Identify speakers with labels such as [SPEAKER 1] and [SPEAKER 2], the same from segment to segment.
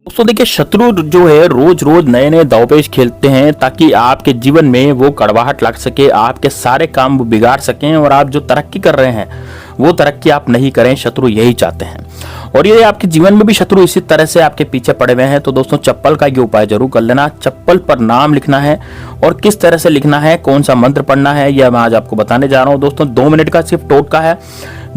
[SPEAKER 1] दोस्तों देखिए, शत्रु जो है रोज रोज नए नए दांवपेच खेलते हैं ताकि आपके जीवन में वो कड़वाहट लग सके, आपके सारे काम वो बिगाड़ सकें और आप जो तरक्की कर रहे हैं वो तरक्की आप नहीं करें। शत्रु यही चाहते हैं और ये आपके जीवन में भी शत्रु इसी तरह से आपके पीछे पड़े हुए हैं। तो दोस्तों चप्पल का ये उपाय जरूर कर लेना। चप्पल पर नाम लिखना है और किस तरह से लिखना है, कौन सा मंत्र पढ़ना है, यह मैं आज आपको बताने जा रहा हूं। दोस्तों 2 मिनट का सिर्फ टोटका है।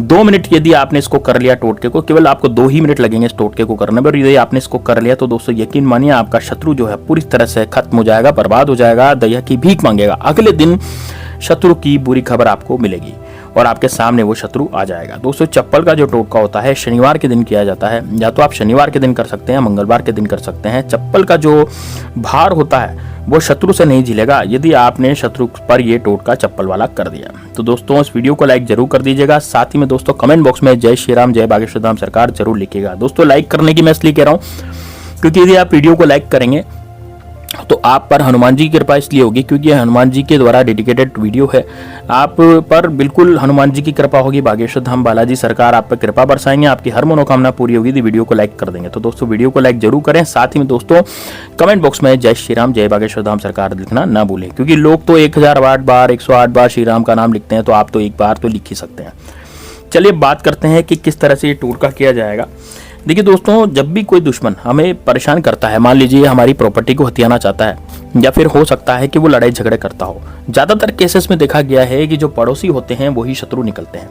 [SPEAKER 1] 2 मिनट यदि आपने इसको कर लिया टोटके को, केवल आपको 2 ही मिनट लगेंगे इस टोटके को करने में। यदि आपने इसको कर लिया तो दोस्तों यकीन मानिए आपका शत्रु जो है पूरी तरह से खत्म हो जाएगा, बर्बाद हो जाएगा, दया की भीख मांगेगा। अगले दिन शत्रु की बुरी खबर आपको मिलेगी और आपके सामने वो शत्रु आ जाएगा। दोस्तों चप्पल का जो टोटका होता है शनिवार के दिन किया जाता है, या तो आप शनिवार के दिन कर सकते हैं, मंगलवार के दिन कर सकते हैं। चप्पल का जो भार होता है वो शत्रु से नहीं झिलेगा यदि आपने शत्रु पर ये टोटका चप्पल वाला कर दिया। तो दोस्तों इस वीडियो को लाइक जरूर कर दीजिएगा। साथ ही में दोस्तों कमेंट बॉक्स में जय श्री राम, जय बागेश्वर धाम सरकार जरूर लिखिएगा। दोस्तों लाइक करने की मैं इसलिए कह रहा हूँ क्योंकि यदि आप वीडियो को लाइक करेंगे तो आप पर हनुमान जी की कृपा इसलिए होगी क्योंकि यह हनुमान जी के द्वारा डेडिकेटेड वीडियो है। आप पर बिल्कुल हनुमान जी की कृपा होगी, बागेश्वर धाम बालाजी सरकार आप पर कृपा बरसाएंगे, आपकी हर मनोकामना पूरी होगी यदि वीडियो को लाइक कर देंगे। तो दोस्तों वीडियो को लाइक जरूर करें। साथ ही में दोस्तों कमेंट बॉक्स में जय श्री राम, जय बागेश्वर धाम सरकार लिखना ना भूलें, क्योंकि लोग तो 1008 बार 108 बार श्री राम का नाम लिखते हैं, तो आप तो एक बार तो लिख ही सकते हैं। चलिए बात करते हैं कि किस तरह से ये टोटका किया जाएगा। देखिए दोस्तों, जब भी कोई दुश्मन हमें परेशान करता है, मान लीजिए हमारी प्रॉपर्टी को हथियाना चाहता है या फिर हो सकता है कि वो लड़ाई झगड़े करता हो, ज़्यादातर केसेस में देखा गया है कि जो पड़ोसी होते हैं वही शत्रु निकलते हैं।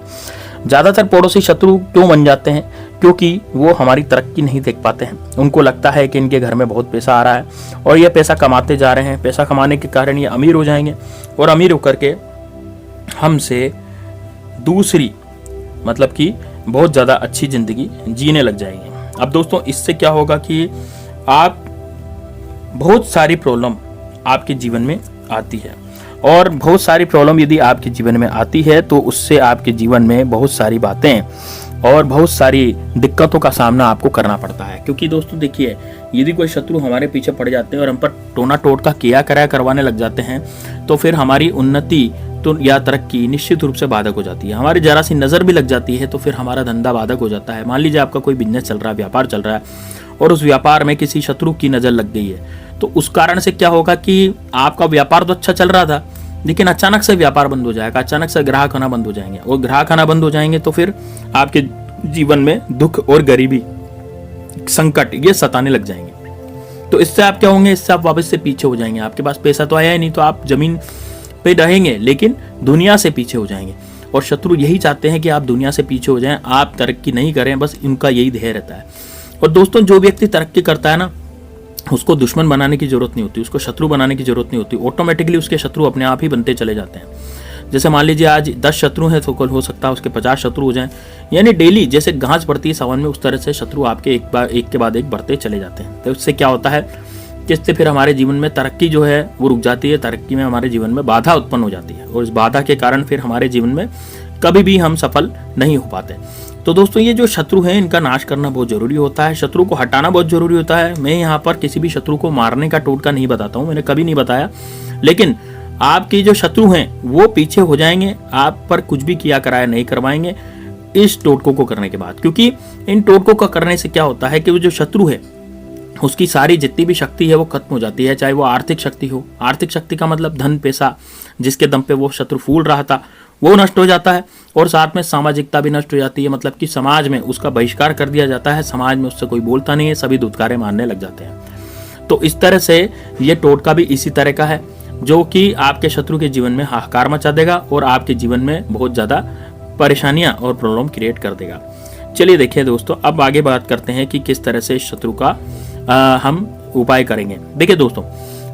[SPEAKER 1] ज़्यादातर पड़ोसी शत्रु क्यों बन जाते हैं? क्योंकि वो हमारी तरक्की नहीं देख पाते हैं। उनको लगता है कि इनके घर में बहुत पैसा आ रहा है और ये पैसा कमाते जा रहे हैं, पैसा कमाने के कारण ये अमीर हो जाएंगे और अमीर होकर के हमसे दूसरी मतलब कि बहुत ज़्यादा अच्छी ज़िंदगी जीने लग जाएंगे। अब दोस्तों इससे क्या होगा कि आप बहुत सारी प्रॉब्लम आपके जीवन में आती है और बहुत सारी प्रॉब्लम यदि आपके जीवन में आती है तो उससे आपके जीवन में बहुत सारी बातें और बहुत सारी दिक्कतों का सामना आपको करना पड़ता है। क्योंकि दोस्तों देखिए, यदि कोई शत्रु हमारे पीछे पड़ जाते हैं और हम पर टोना टोटका किया कराया करवाने लग जाते हैं तो फिर हमारी उन्नति तो या तरक्की निश्चित रूप से बाधक हो जाती है। हमारी जरा सी नज़र भी लग जाती है तो फिर हमारा धंधा बाधक हो जाता है। मान लीजिए आपका कोई बिजनेस चल रहा है, व्यापार चल रहा है और उस व्यापार में किसी शत्रु की नज़र लग गई है तो उस कारण से क्या होगा कि आपका व्यापार तो अच्छा चल रहा था लेकिन अचानक से व्यापार बंद हो जाएगा, अचानक से ग्राहक आना बंद हो जाएंगे और ग्राहक आना बंद हो जाएंगे तो फिर आपके जीवन में दुख और गरीबी, संकट ये सताने लग जाएंगे। तो इससे आप क्या होंगे, इससे आप वापस से पीछे हो जाएंगे। आपके पास पैसा तो आया ही नहीं तो आप जमीन पे रहेंगे लेकिन दुनिया से पीछे हो जाएंगे और शत्रु यही चाहते हैं कि आप दुनिया से पीछे हो जाएं, आप तरक्की नहीं करें, बस इनका यही ध्येय रहता है। और दोस्तों जो व्यक्ति तरक्की करता है ना, उसको दुश्मन बनाने की जरूरत नहीं होती, उसको शत्रु बनाने की जरूरत नहीं होती, ऑटोमेटिकली उसके शत्रु अपने आप ही बनते चले जाते हैं। जैसे मान लीजिए आज 10 शत्रु हैं तो कल हो सकता है उसके 50 शत्रु हो जाएं, यानी डेली जैसे घास बढ़ती है सावन में उस तरह से शत्रु आपके एक के बाद एक बढ़ते चले जाते हैं। तो उससे क्या होता है, जिससे फिर हमारे जीवन में तरक्की जो है वो रुक जाती है, तरक्की में हमारे जीवन में बाधा उत्पन्न हो जाती है और इस बाधा के कारण फिर हमारे जीवन में कभी भी हम सफल नहीं हो पाते। तो दोस्तों ये जो शत्रु हैं इनका नाश करना बहुत जरूरी होता है, शत्रु को हटाना बहुत जरूरी होता है। मैं यहाँ पर किसी भी शत्रु को मारने का टोटका नहीं बताता हूँ, मैंने कभी नहीं बताया, लेकिन आपके जो शत्रु हैं वो पीछे हो जाएंगे, आप पर कुछ भी किया कराया नहीं करवाएंगे इस टोटकों को करने के बाद। क्योंकि इन टोटकों का करने से क्या होता है कि वो जो शत्रु है उसकी सारी जितनी भी शक्ति है वो खत्म हो जाती है, चाहे वो आर्थिक शक्ति हो। आर्थिक शक्ति का मतलब धन पैसा, जिसके दम पे वो शत्रु फूल रहा था वो नष्ट हो जाता है और साथ में सामाजिकता भी नष्ट हो जाती है, मतलब कि समाज में उसका बहिष्कार कर दिया जाता है, समाज में उससे कोई बोलता नहीं है, सभी धुतकारे मारने लग जाते हैं। तो इस तरह से ये टोटका भी इसी तरह का है जो कि आपके शत्रु के जीवन में हाहाकार मचा देगा और आपके जीवन में बहुत ज़्यादा परेशानियां और प्रॉब्लम क्रिएट कर देगा। चलिए देखिए दोस्तों, अब आगे बात करते हैं कि किस तरह से शत्रु का हम उपाय करेंगे। देखिए दोस्तों,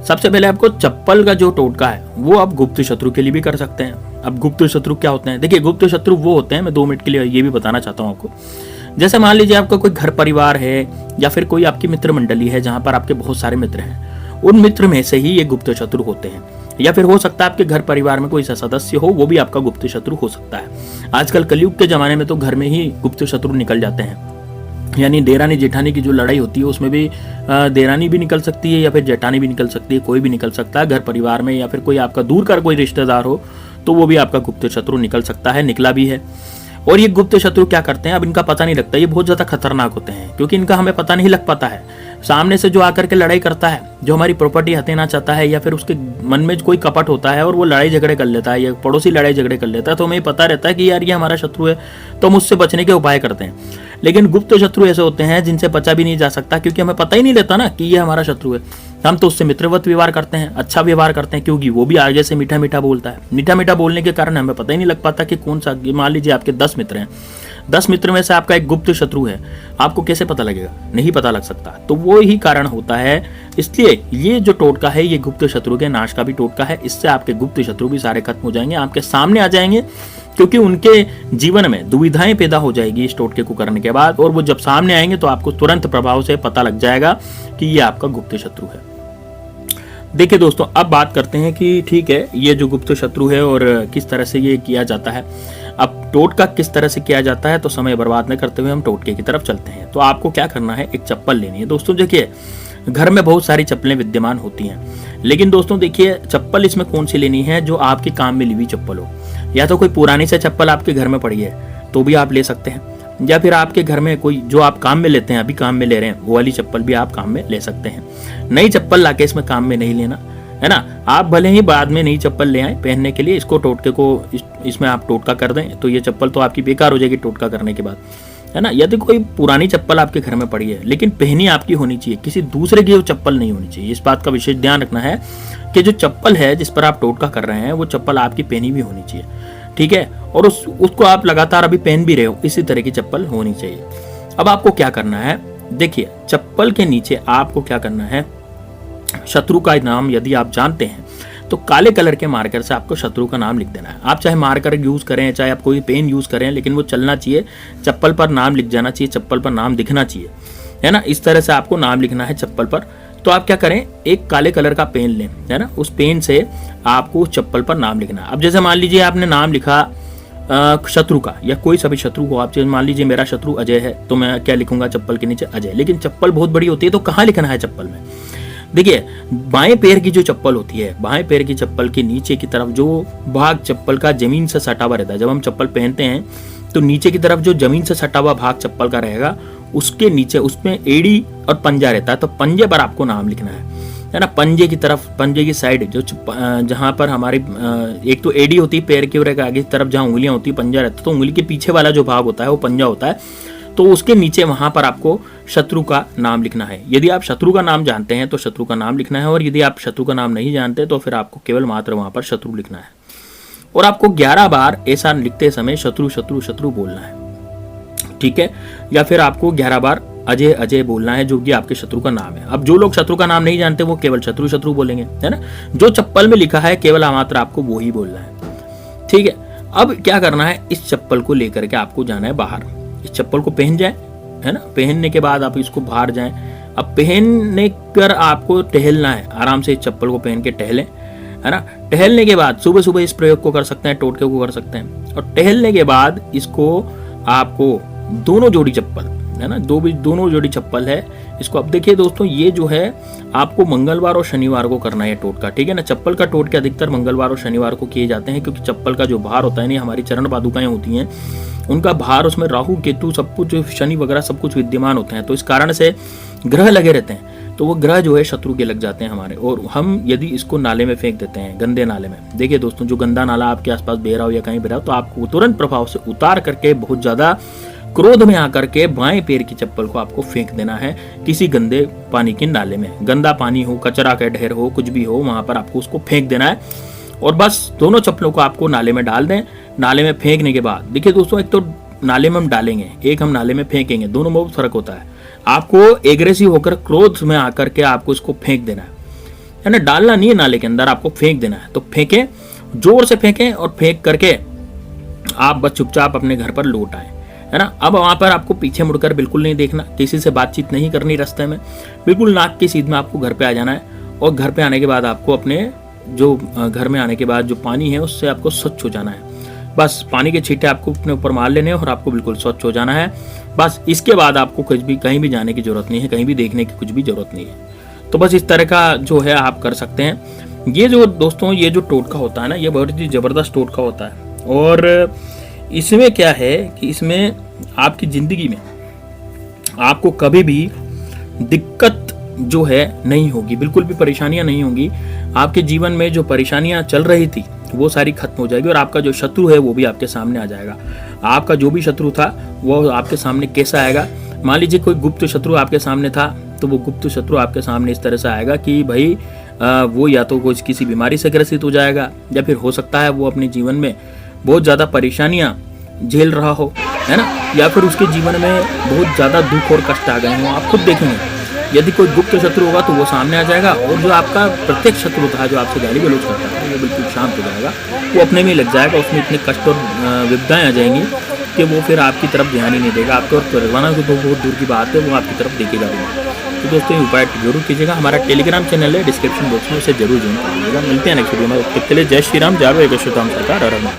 [SPEAKER 1] सबसे पहले आपको चप्पल का जो टोटका है वो आप गुप्त शत्रु के लिए भी कर सकते हैं। अब गुप्त शत्रु क्या होते हैं? देखिए गुप्त शत्रु वो होते हैं, मैं 2 मिनट के लिए ये भी बताना चाहता हूँ आपको। जैसे मान लीजिए आपका कोई घर परिवार है या फिर कोई आपकी मित्र मंडली है जहाँ पर आपके बहुत सारे मित्र हैं, उन मित्र में से ही ये गुप्त शत्रु होते हैं। या फिर हो सकता है आपके घर परिवार में कोई ऐसा सदस्य हो, वो भी आपका गुप्त शत्रु हो सकता है। आजकल कलयुग के जमाने में तो घर में ही गुप्त शत्रु निकल जाते हैं, यानी देरानी जेठानी की जो लड़ाई होती है उसमें भी देरानी भी निकल सकती है या फिर जेठानी भी निकल सकती है, कोई भी निकल सकता है घर परिवार में। या फिर कोई आपका दूर का कोई रिश्तेदार हो तो वो भी आपका गुप्त शत्रु निकल सकता है, निकला भी है। और ये गुप्त शत्रु क्या करते हैं, अब इनका पता नहीं लगता, ये बहुत ज्यादा खतरनाक होते हैं क्योंकि इनका हमें पता नहीं लग पाता है। सामने से जो आकर के लड़ाई करता है, जो हमारी प्रॉपर्टी हथियाना चाहता है, या फिर उसके मन में कोई कपट होता है और वो लड़ाई झगड़े कर लेता है या पड़ोसी लड़ाई झगड़े कर लेता है, तो हमें पता रहता है कि यार ये हमारा शत्रु है, तो हम उससे बचने के उपाय करते हैं। लेकिन गुप्त शत्रु ऐसे होते हैं जिनसे बचा भी नहीं जा सकता, क्योंकि हमें पता ही नहीं रहता ना कि ये हमारा शत्रु है। हम तो उससे मित्रवत व्यवहार करते हैं, अच्छा व्यवहार करते हैं, क्योंकि वो भी आगे से मीठा मीठा बोलता है। मीठा मीठा बोलने के कारण हमें पता ही नहीं लग पाता कि कौन सा, मान लीजिए आपके 10 मित्र हैं, 10 मित्र में से आपका एक गुप्त शत्रु है, आपको कैसे पता लगेगा? नहीं पता लग सकता। तो वो ही कारण होता है। इसलिए ये जो टोटका है, ये गुप्त शत्रु के नाश का भी टोटका है। इससे आपके गुप्त शत्रु भी सारे खत्म हो जाएंगे, आपके सामने आ जाएंगे, क्योंकि उनके जीवन में दुविधाएं पैदा हो जाएगी इस टोटके को करने के बाद। और वो जब सामने आएंगे तो आपको तुरंत प्रभाव से पता लग जाएगा कि ये आपका गुप्त शत्रु है। देखिए दोस्तों, अब बात करते हैं कि ठीक है, ये जो गुप्त शत्रु है और किस तरह से ये किया जाता है। अब टोटका किस तरह से किया जाता है, तो समय बर्बाद न करते हुए हम टोटके की तरफ चलते हैं। तो आपको क्या करना है, एक चप्पल लेनी है। दोस्तों देखिए, घर में बहुत सारी चप्पलें विद्यमान होती हैं, लेकिन दोस्तों देखिए, चप्पल इसमें कौन सी लेनी है, जो आपके काम में ली हुई चप्पल हो। या तो कोई पुरानी सी चप्पल आपके घर में पड़ी है तो भी आप ले सकते हैं, या फिर आपके घर में कोई जो आप काम में लेते हैं, अभी काम में ले रहे हैं, वो वाली चप्पल भी आप काम में ले सकते हैं। नई चप्पल लाके इसमें काम में नहीं लेना है ना। आप भले ही बाद में नई चप्पल ले आए पहनने के लिए, इसको टोटके को इसमें आप टोटका कर दें तो ये चप्पल तो आपकी बेकार हो जाएगी टोटका करने के बाद, है ना। यदि कोई पुरानी चप्पल आपके घर में पड़ी है लेकिन पहनी आपकी होनी चाहिए, किसी दूसरे की वो चप्पल नहीं होनी चाहिए। इस बात का विशेष ध्यान रखना है कि जो चप्पल है जिस पर आप टोटका कर रहे हैं, वो चप्पल आपकी पहनी भी होनी चाहिए, ठीक है। और उसको आप लगातार अभी पहन भी रहे हो, इसी तरह की चप्पल होनी चाहिए। अब आपको क्या करना है, देखिए, चप्पल के नीचे आपको क्या करना है, शत्रु का नाम यदि आप जानते हैं तो काले कलर के मार्कर से आपको शत्रु का नाम लिख देना है। आप चाहे मार्कर यूज करें, चाहे आप कोई पेन यूज करें, लेकिन वो चलना चाहिए, चप्पल पर नाम लिख जाना चाहिए, चप्पल पर नाम दिखना चाहिए, है ना। इस तरह से आपको नाम लिखना है चप्पल पर। तो आप क्या करें, एक काले कलर का पेन लें, है ना। उस पेन से आपको चप्पल पर नाम लिखना है। अब जैसे मान लीजिए आपने नाम लिखा शत्रु का, या कोई सभी शत्रु को, आप मान लीजिए मेरा शत्रु अजय है, तो मैं क्या लिखूंगा चप्पल के नीचे, अजय। लेकिन चप्पल बहुत बड़ी होती है, तो कहाँ लिखना है चप्पल में, देखिए, बाएं पैर की जो चप्पल होती है, बाएं पैर की चप्पल के नीचे की तरफ जो भाग चप्पल का जमीन से सटा हुआ रहता है, जब हम चप्पल पहनते हैं तो नीचे की तरफ जो जमीन से सटा हुआ भाग चप्पल का रहेगा, उसके नीचे उसमें एड़ी और पंजा रहता है, तो पंजे पर आपको नाम लिखना है ना। पंजे की तरफ, पंजे की साइड जो जहां पर हमारी एक तो एड़ी होती है पैर की, और एक आगे की तरफ जहां उंगलियां होती है पंजा रहता है, तो उंगली के पीछे वाला जो भाग होता है वो पंजा होता है, तो उसके नीचे वहां पर आपको शत्रु का नाम लिखना है। यदि आप शत्रु का नाम जानते हैं तो शत्रु का नाम लिखना है, और यदि आप शत्रु का नाम नहीं जानते तो फिर आपको केवल मात्र वहां पर शत्रु लिखना है। और आपको 11 बार ऐसा लिखते समय शत्रु शत्रु शत्रु बोलना है, ठीक है। या फिर आपको 11 बार अजय अजय बोलना है, जो कि आपके शत्रु का नाम है। अब जो लोग शत्रु का नाम नहीं जानते वो केवल शत्रु शत्रु बोलेंगे, है ना। जो चप्पल में लिखा है केवल मात्र आपको वो ही बोलना है, ठीक है। अब क्या करना है, इस चप्पल को लेकर के आपको जाना है बाहर। इस चप्पल को पहन जाए, है ना। पहनने के बाद आप इसको बाहर जाएं। अब पहनने पर आपको टहलना है, आराम से इस चप्पल को पहन के टहलें, है ना। टहलने के बाद सुबह सुबह इस प्रयोग को कर सकते हैं, टोटके को कर सकते हैं। और टहलने के बाद इसको आपको दोनों जोड़ी चप्पल, है ना, दोनों जोड़ी चप्पल है इसको। अब देखिए दोस्तों, ये जो है आपको मंगलवार और शनिवार को करना है टोटका, ठीक है ना। चप्पल का टोटके अधिकतर मंगलवार और शनिवार को किए जाते हैं, क्योंकि चप्पल का जो भार होता है ना, हमारी चरण पादुकाएं होती हैं, उनका भार, उसमें राहु केतु सब कुछ, शनि वगैरह सब कुछ विद्यमान होते हैं, तो इस कारण से ग्रह लगे रहते हैं, तो वो ग्रह जो है शत्रु के लग जाते हैं हमारे। और हम यदि इसको नाले में फेंक देते हैं, गंदे नाले में, देखिए दोस्तों, जो गंदा नाला आपके आसपास बह रहा हो या कहीं बह रहा हो, तो आपको तुरंत प्रभाव से उतार करके बहुत ज्यादा क्रोध में आकर के बाएं पैर की चप्पल को आपको फेंक देना है किसी गंदे पानी के नाले में। गंदा पानी हो, कचरा का ढेर हो, कुछ भी हो, वहां पर आपको उसको फेंक देना है। और बस दोनों चप्पलों को आपको नाले में डाल दें। नाले में फेंकने के बाद देखिए दोस्तों, एक तो नाले में हम डालेंगे, एक हम नाले में फेंकेंगे, दोनों में बहुत फर्क होता है। आपको एग्रेसिव होकर क्रोध में आकर के आपको इसको फेंक देना है ना। डालना नहीं है नाले के अंदर, आपको फेंक देना है। तो फेंकें, जोर से फेंकें, और फेंक करके आप बस चुपचाप अपने घर पर लौट आए, है ना। अब वहां पर आपको पीछे मुड़कर बिल्कुल नहीं देखना, किसी से बातचीत नहीं करनी रास्ते में, बिल्कुल नाक की सीध में आपको घर पे आ जाना है। और घर पे आने के बाद आपको अपने जो घर में आने के बाद जो पानी है उससे आपको स्वच्छ हो जाना है। बस पानी के छींटे आपको अपने ऊपर मार लेने हैं और आपको बिल्कुल स्वच्छ हो जाना है। बस इसके बाद आपको कुछ भी कहीं भी जाने की जरूरत नहीं है, कहीं भी देखने की कुछ भी जरूरत नहीं है। तो बस इस तरह का जो है आप कर सकते हैं। ये जो दोस्तों, ये जो टोटका होता है ना, ये बहुत ही जबरदस्त टोटका होता है। और इसमें क्या है कि इसमें आपकी ज़िंदगी में आपको कभी भी दिक्कत जो है नहीं होगी, बिल्कुल भी परेशानियां नहीं होंगी। आपके जीवन में जो परेशानियां चल रही थी वो सारी खत्म हो जाएगी और आपका जो शत्रु है वो भी आपके सामने आ जाएगा। आपका जो भी शत्रु था वो आपके सामने कैसा आएगा, मान लीजिए कोई गुप्त शत्रु आपके सामने था, तो वो गुप्त शत्रु आपके सामने इस तरह से आएगा कि भाई वो या तो कुछ किसी बीमारी से ग्रसित हो जाएगा, या फिर हो सकता है वो अपने जीवन में बहुत ज़्यादा परेशानियां झेल रहा हो, है ना, या फिर उसके जीवन में बहुत ज़्यादा दुख और कष्ट आ गए हों। आप खुद देखेंगे यदि कोई गुप्त शत्रु होगा तो वो सामने आ जाएगा, और जो आपका प्रत्यक्ष शत्रु था जो आपसे गाली गलौज करता था वो बिल्कुल शांत हो जाएगा, वो अपने में लग जाएगा, उसमें इतने कष्ट और विपदाएं आ जाएंगी कि वो फिर आपकी तरफ ध्यान ही नहीं देगा। आपको और करवाना तो बहुत दूर की बात है, वो आपकी तरफ देखेगा भी। तो दोस्तों ये उपाय जरूर कीजिएगा। हमारा टेलीग्राम चैनल है, डिस्क्रिप्शन बॉक्स में उसे जरूर ज्वाइन कर लीजिएगा। मिलते हैं नेक्स्ट वीडियो में, तब तक के लिए जय श्री राम, जय श्री राम सरकार।